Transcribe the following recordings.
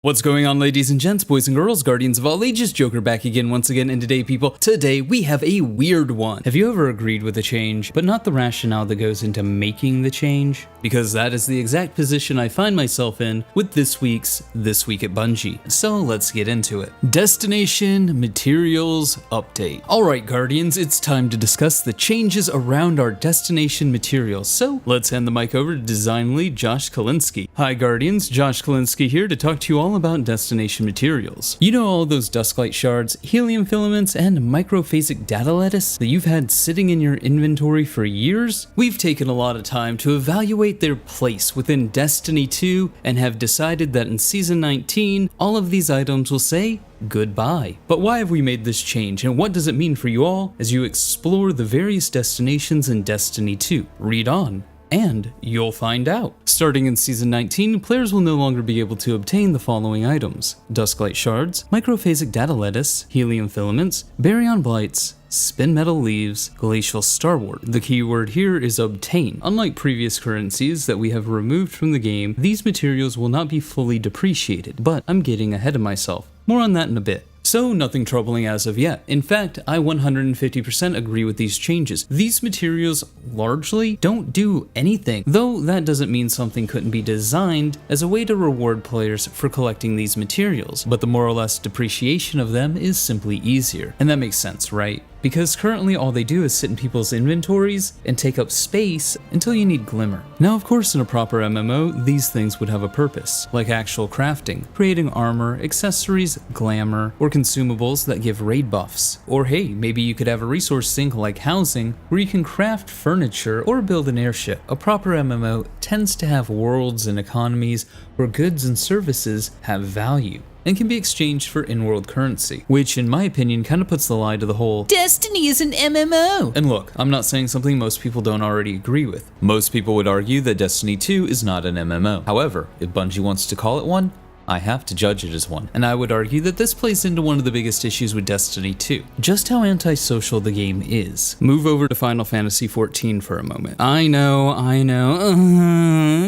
What's going on, ladies and gents, boys and girls, guardians of all ages, Joker back again once again, and today people, today we have a weird one. Have you ever agreed with a change, but not the rationale that goes into making the change? Because that is the exact position I find myself in with this week's This Week at Bungie. So let's get into it. Destination Materials Update. Alright Guardians, it's time to discuss the changes around our destination materials, so let's hand the mic over to design lead Josh Kalinsky. Hi Guardians, Josh Kalinsky here to talk to you all about destination materials. You know all those dusklight shards, helium filaments, and microphasic data lattice that you've had sitting in your inventory for years? We've taken a lot of time to evaluate their place within Destiny 2 and have decided that in Season 19, all of these items will say goodbye. But why have we made this change, and what does it mean for you all as you explore the various destinations in Destiny 2? Read on, and you'll find out. Starting in Season 19, players will no longer be able to obtain the following items: dusklight shards, microphasic data lattice, helium filaments, baryon blights, spin metal leaves, glacial starwort. The keyword here is obtain. Unlike previous currencies that we have removed from the game, these materials will not be fully depreciated, but I'm getting ahead of myself. More on that in a bit. So nothing troubling as of yet. In fact, I 150% agree with these changes. These materials largely don't do anything, though that doesn't mean something couldn't be designed as a way to reward players for collecting these materials, but the more or less depreciation of them is simply easier. And that makes sense, right? Because currently all they do is sit in people's inventories and take up space until you need glimmer. Now of course in a proper MMO, these things would have a purpose, like actual crafting, creating armor, accessories, glamour, or consumables that give raid buffs. Or hey, maybe you could have a resource sink like housing, where you can craft furniture or build an airship. A proper MMO tends to have worlds and economies where goods and services have value and can be exchanged for in-world currency, which in my opinion kind of puts the lie to the whole Destiny is an MMO. And look, I'm not saying something most people don't already agree with. Most people would argue that Destiny 2 is not an MMO. However, if Bungie wants to call it one, I have to judge it as one. And I would argue that this plays into one of the biggest issues with Destiny 2, just how antisocial the game is. Move over to Final Fantasy XIV for a moment. I know,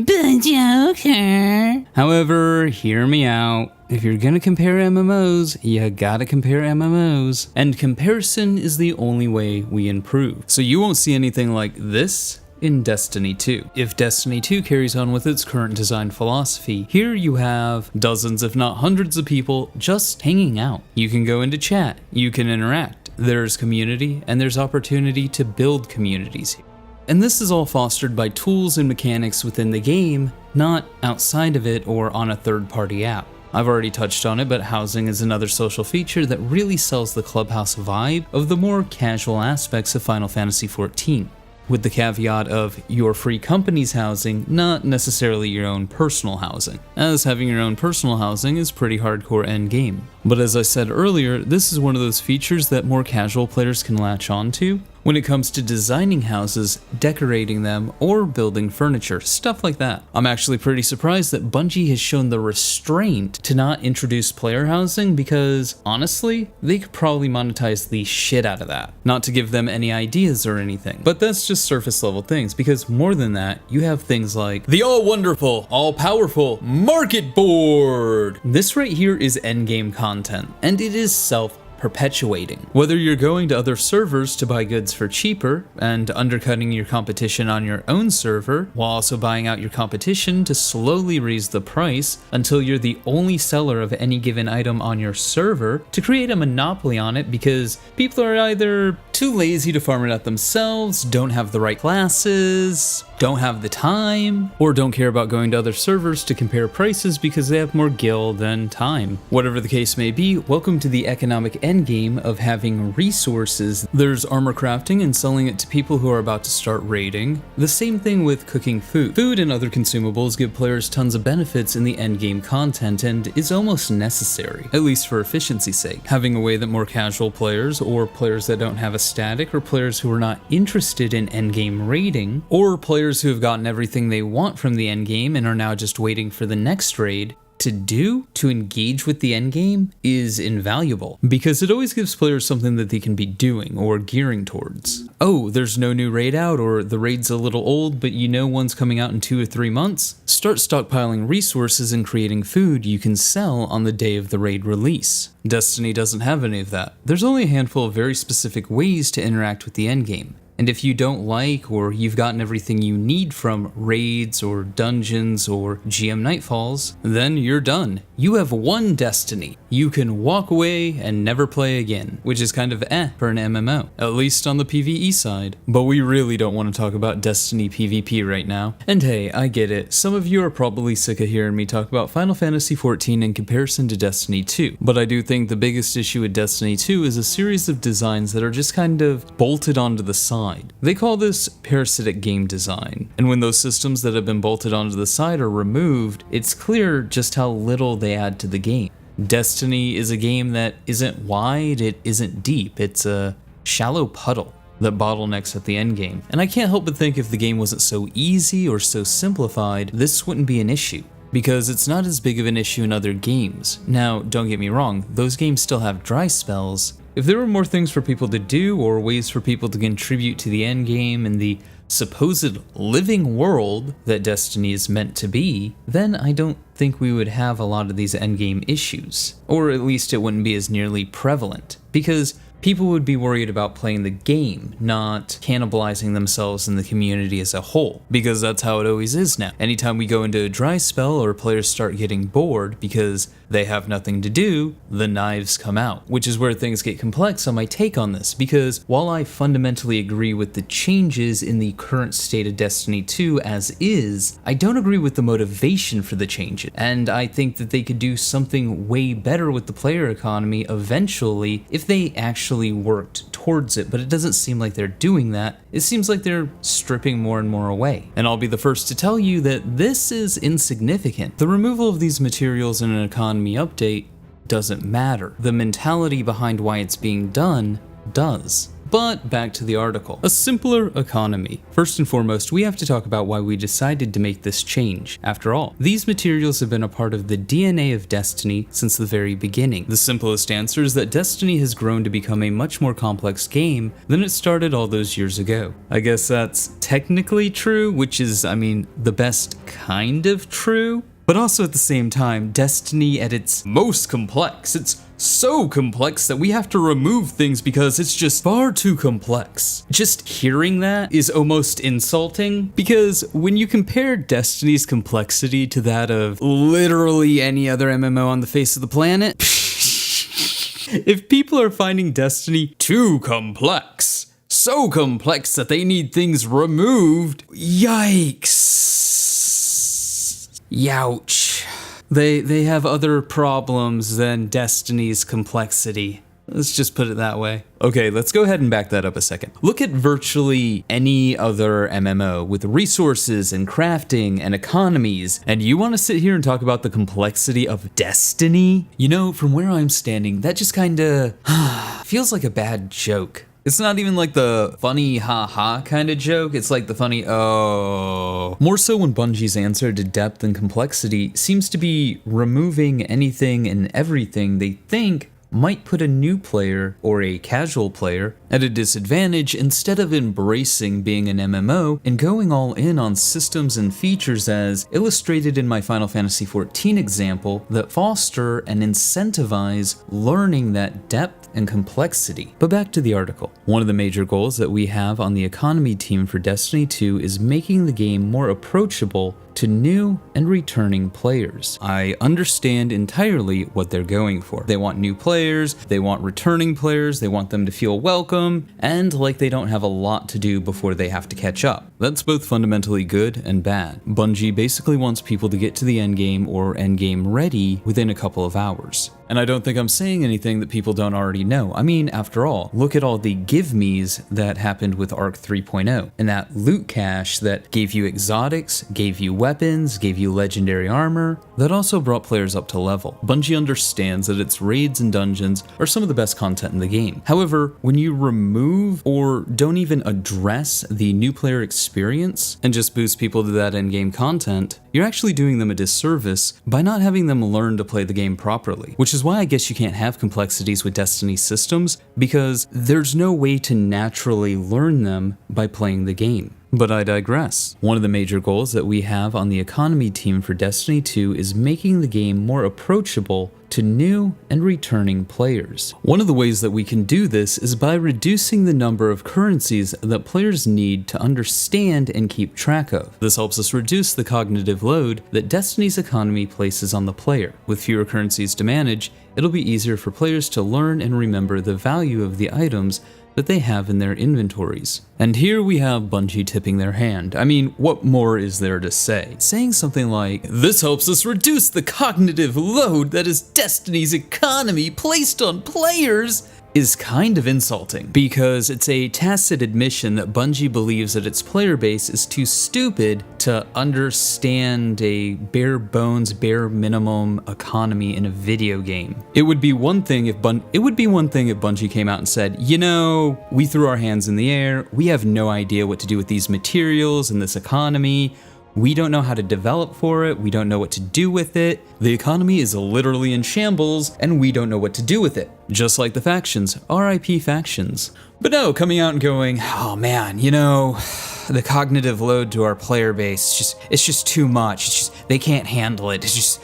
but Joker. However, hear me out. If you're gonna compare MMOs, you gotta compare MMOs. And comparison is the only way we improve. So you won't see anything like this in Destiny 2. If Destiny 2 carries on with its current design philosophy, here you have dozens if not hundreds of people just hanging out. You can go into chat, you can interact, there's community, and there's opportunity to build communities here. And this is all fostered by tools and mechanics within the game, not outside of it or on a third-party app. I've already touched on it, but housing is another social feature that really sells the clubhouse vibe of the more casual aspects of Final Fantasy XIV. With the caveat of your free company's housing, not necessarily your own personal housing, as having your own personal housing is pretty hardcore endgame. But as I said earlier, this is one of those features that more casual players can latch onto when it comes to designing houses, decorating them, or building furniture, stuff like that. I'm actually pretty surprised that Bungie has shown the restraint to not introduce player housing because, honestly, they could probably monetize the shit out of that. Not to give them any ideas or anything, but that's just surface level things, because more than that, you have things like the all-wonderful, all-powerful market board! This right here is endgame content, and it is self-perpetuating. Whether you're going to other servers to buy goods for cheaper and undercutting your competition on your own server, while also buying out your competition to slowly raise the price until you're the only seller of any given item on your server to create a monopoly on it because people are either too lazy to farm it out themselves, don't have the right classes, don't have the time, or don't care about going to other servers to compare prices because they have more gil than time. Whatever the case may be, welcome to the economic endgame of having resources. There's armor crafting and selling it to people who are about to start raiding. The same thing with cooking food. Food and other consumables give players tons of benefits in the endgame content and is almost necessary, at least for efficiency's sake. Having a way that more casual players, or players that don't have a static, or players who are not interested in endgame raiding, or players who have gotten everything they want from the endgame and are now just waiting for the next raid, to do to engage with the endgame is invaluable, because it always gives players something that they can be doing or gearing towards. Oh, there's no new raid out, or the raid's a little old, but you know one's coming out in 2 or 3 months? Start stockpiling resources and creating food you can sell on the day of the raid release. Destiny doesn't have any of that. There's only a handful of very specific ways to interact with the endgame. And if you don't like, or you've gotten everything you need from raids or dungeons or GM Nightfalls, then you're done. You have one Destiny. You can walk away and never play again, which is kind of for an MMO, at least on the PvE side. But we really don't want to talk about Destiny PvP right now. And hey, I get it. Some of you are probably sick of hearing me talk about Final Fantasy XIV in comparison to Destiny 2. But I do think the biggest issue with Destiny 2 is a series of designs that are just kind of bolted onto the side. They call this parasitic game design, and when those systems that have been bolted onto the side are removed, it's clear just how little they add to the game. Destiny is a game that isn't wide, it isn't deep, it's a shallow puddle that bottlenecks at the end game. And I can't help but think if the game wasn't so easy or so simplified, this wouldn't be an issue, because it's not as big of an issue in other games. Now, don't get me wrong, those games still have dry spells. If there were more things for people to do, or ways for people to contribute to the endgame and the supposed living world that Destiny is meant to be, then I don't think we would have a lot of these endgame issues. Or at least it wouldn't be as nearly prevalent, because people would be worried about playing the game, not cannibalizing themselves in the community as a whole, because that's how it always is now. Anytime we go into a dry spell or players start getting bored because they have nothing to do, the knives come out, which is where things get complex on my take on this, because while I fundamentally agree with the changes in the current state of Destiny 2 as is, I don't agree with the motivation for the changes, and I think that they could do something way better with the player economy eventually if they actually worked towards it, but it doesn't seem like they're doing that. It seems like they're stripping more and more away. And I'll be the first to tell you that this is insignificant. The removal of these materials in an economy update doesn't matter. The mentality behind why it's being done does. But back to the article. A simpler economy. First and foremost, we have to talk about why we decided to make this change. After all, these materials have been a part of the DNA of Destiny since the very beginning. The simplest answer is that Destiny has grown to become a much more complex game than it started all those years ago. I guess that's technically true, which is, the best kind of true. But also at the same time, Destiny at its most complex. It's so complex that we have to remove things because it's just far too complex. Just hearing that is almost insulting, because when you compare Destiny's complexity to that of literally any other MMO on the face of the planet, if people are finding Destiny too complex, so complex that they need things removed, yikes. Youch. They have other problems than Destiny's complexity. Let's just put it that way. Okay, let's go ahead and back that up a second. Look at virtually any other MMO with resources and crafting and economies, and you want to sit here and talk about the complexity of Destiny? You know, from where I'm standing, that just kinda feels like a bad joke. It's not even like the funny ha-ha kind of joke, it's like the funny oh. More so when Bungie's answer to depth and complexity seems to be removing anything and everything they think might put a new player or a casual player at a disadvantage, instead of embracing being an MMO and going all in on systems and features as illustrated in my Final Fantasy XIV example that foster and incentivize learning that depth and complexity. But back to the article. One of the major goals that we have on the economy team for Destiny 2 is making the game more approachable to new and returning players. I understand entirely what they're going for. They want new players, they want returning players, they want them to feel welcome, and like they don't have a lot to do before they have to catch up. That's both fundamentally good and bad. Bungie basically wants people to get to the endgame or endgame ready within a couple of hours. And I don't think I'm saying anything that people don't already know. I mean, after all, look at all the give me's that happened with Arc 3.0, and that loot cache that gave you exotics, gave you weapons, gave you legendary armor, that also brought players up to level. Bungie understands that its raids and dungeons are some of the best content in the game. However, when you remove or don't even address the new player experience and just boost people to that endgame content, you're actually doing them a disservice by not having them learn to play the game properly. Which is why I guess you can't have complexities with Destiny systems, because there's no way to naturally learn them by playing the game. But I digress. One of the major goals that we have on the economy team for Destiny 2 is making the game more approachable to new and returning players. One of the ways that we can do this is by reducing the number of currencies that players need to understand and keep track of. This helps us reduce the cognitive load that Destiny's economy places on the player. With fewer currencies to manage, it'll be easier for players to learn and remember the value of the items that they have in their inventories. And here we have Bungie tipping their hand. I mean, what more is there to say? Saying something like, "This helps us reduce the cognitive load that is Destiny's economy placed on players," is kind of insulting, because it's a tacit admission that Bungie believes that its player base is too stupid to understand a bare bones, bare minimum economy in a video game. It would be one thing if Bungie came out and said, "You know, we threw our hands in the air, we have no idea what to do with these materials and this economy. We don't know how to develop for it, we don't know what to do with it. The economy is literally in shambles, and we don't know what to do with it." Just like the factions, RIP factions. But no, coming out and going, "Oh man, you know, the cognitive load to our player base, it's just too much, they can't handle it, it's just..."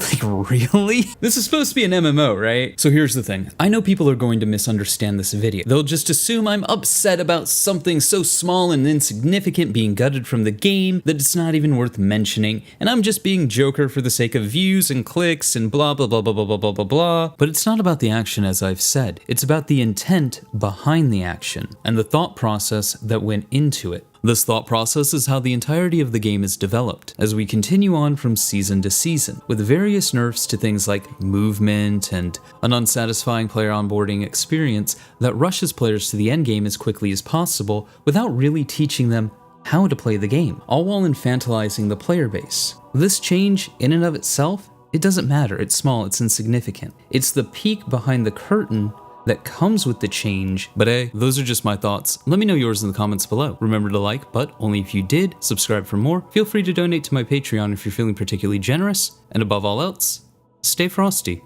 Like, really? This is supposed to be an MMO, right? So here's the thing. I know people are going to misunderstand this video. They'll just assume I'm upset about something so small and insignificant being gutted from the game that it's not even worth mentioning, and I'm just being Joker for the sake of views and clicks and blah blah blah blah blah blah blah blah blah. But it's not about the action, as I've said. It's about the intent behind the action and the thought process that went into it. This thought process is how the entirety of the game is developed, as we continue on from season to season, with various nerfs to things like movement and an unsatisfying player onboarding experience that rushes players to the endgame as quickly as possible without really teaching them how to play the game, all while infantilizing the player base. This change, in and of itself, it doesn't matter, it's small, it's insignificant. It's the peek behind the curtain that comes with the change. But hey, those are just my thoughts. Let me know yours in the comments below. Remember to like, but only if you did. Subscribe for more. Feel free to donate to my Patreon if you're feeling particularly generous. And above all else, stay frosty.